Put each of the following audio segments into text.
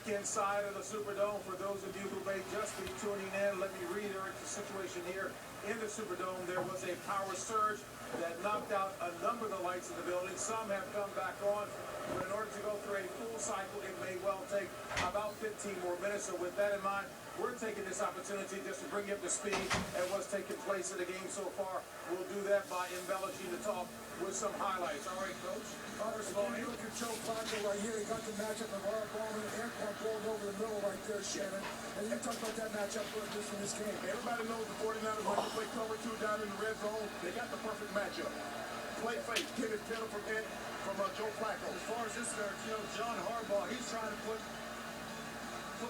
inside of the Superdome. For those of you who may just be tuning in, let me reiterate the situation here. In the Superdome, there was a power surge that knocked out a number of the lights in the building. Some have come back on, but in order to go through a full cycle, it may well take about 15 more minutes. So with that in mind, we're taking this opportunity just to bring you up to speed at what's taking place in the game so far. We'll do that by embellishing the talk with some highlights. All right, Coach? First of all, you look at Joe Flacco right here. He got the matchup of Art Ballman and Anquan Bolden over the middle right there, Shannon. And you talk about that matchup just in this game. Everybody knows the 49ers like to play cover 2 down in the red zone. They got the perfect matchup. Play fake, get it pedal from Joe Flacco. As far as this goes, John Harbaugh, he's trying to put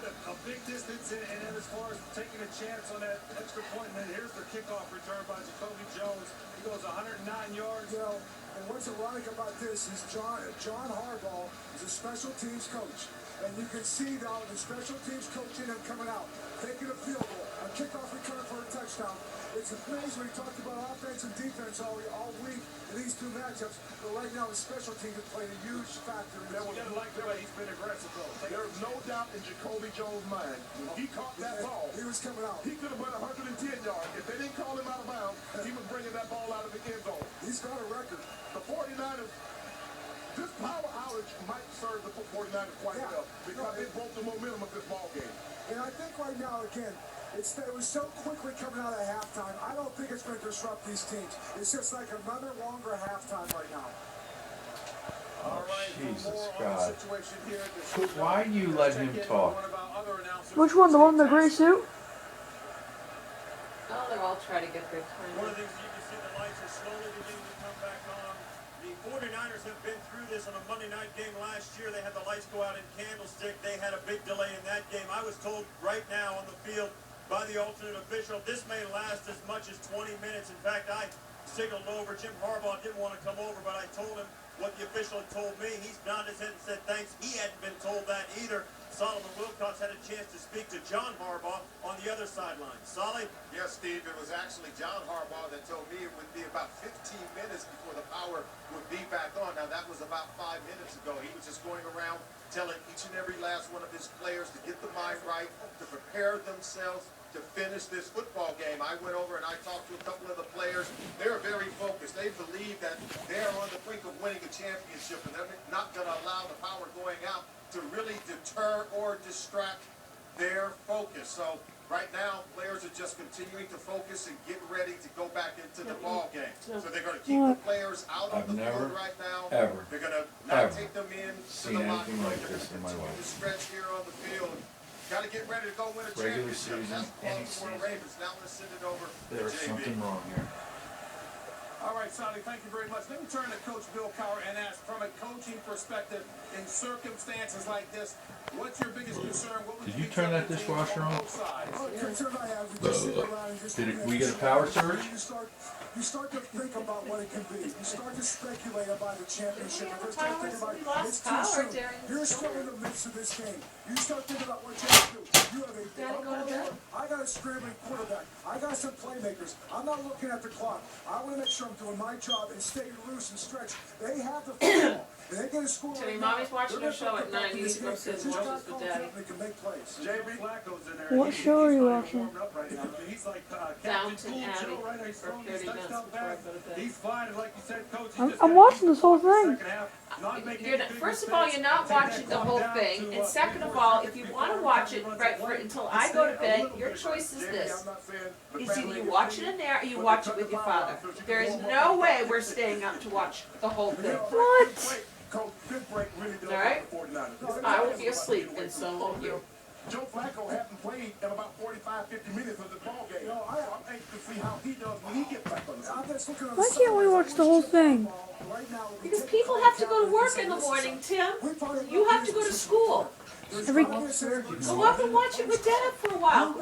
a big distance in, and then as far as taking a chance on that extra point, and then here's the kickoff return by Jacoby Jones. He goes 109 yards. And what's ironic about this is John Harbaugh is a special teams coach. And you can see now the special teams coach in him coming out, taking a field goal, a kickoff return for a touchdown. It's amazing. We talked about offense and defense all week in these two matchups, but right now the special team has played a huge factor in this. You gotta like the way he's been aggressive, though. There's no doubt in Jacoby Jones' mind. When he caught that ball, he was coming out. He could have went 110 yards. If they didn't call him out of bounds, he was bringing that ball out of the end zone. He's got a record. The 49ers, this power outage might serve the 49ers quite well because it broke the momentum of this ball game. And I think right now, again, it was so quickly coming out of halftime. I don't think it's going to disrupt these teams. It's just like another longer halftime right now. All right, Jesus more God. on the situation here at the Superdome. Why do you let him talk? Which one? The one in the gray suit? Oh, they're all trying to get their time. One of the things you can see, the lights are slowly beginning to come back on. The 49ers have been through this on a Monday night game last year. They had the lights go out in Candlestick. They had a big delay in that game. I was told right now on the field by the alternate official, this may last as much as 20 minutes. In fact, I signaled over. Jim Harbaugh didn't want to come over, but I told him what the official had told me. He's nodded his head and said thanks. He hadn't been told that either. Solomon Wilcox had a chance to speak to John Harbaugh on the other sideline. Solly? Yes, Steve, it was actually John Harbaugh that told me it would be about 15 minutes before the power would be back on. Now, that was about 5 minutes ago. He was just going around telling each and every last one of his players to get the mind right, to prepare themselves to finish this football game. I went over and I talked to a couple of the players. They're very focused. They believe that they're on the brink of winning a championship, and they're not going to allow the power going out to really deter or distract their focus. So right now, players are just continuing to focus and get ready to go back into the ball game. So they're going to keep the players out on the field right now. They're going to not take them in to the locker room. They're going to continue to stretch here on the field. Got to get ready to go win a championship. That's the ball for the Ravens. Now let's send it over to There's JB. something wrong here. All right, Sonny, thank you very much. Let me turn to Coach Bill Cowher and ask, from a coaching perspective, in circumstances like this, what's your biggest concern? What would Did you turn that dishwasher on? Did we get a power surge? You start to think about what it can be. You start to speculate about the championship. You start thinking about it's too soon. You're still in the midst of this game. You start thinking about what you have to do. You have I got a scrambling quarterback. I got some playmakers. I'm not looking at the clock. I want to make sure I'm doing my job and stay loose and stretch. They have the football. They get a score right now. Mommy's watching her show at 9. You need to go sit and watch this with Daddy. They can make plays. JB Flacco's in there. What show are you watching? He's like Downton Abbey for 30 minutes before I go to bed. He's flying, like you said, Coach. I'm watching this whole thing. First of all, you're not watching the whole thing, and second of all, if you want to watch it right for until I go to bed, your choice is this: is either you watch it in there or you watch it with your father. There is no way we're staying up to watch the whole thing. What? All right? I will be asleep, and so will you. Joe Flacco hasn't played in about 45, 50 minutes of the ball game. I'm anxious to see how he does when he gets back on the field. Why can't we watch the whole thing? Because people have to go to work in the morning, Tim. You have to go to school. Every Go up and watch it with Dad for a while.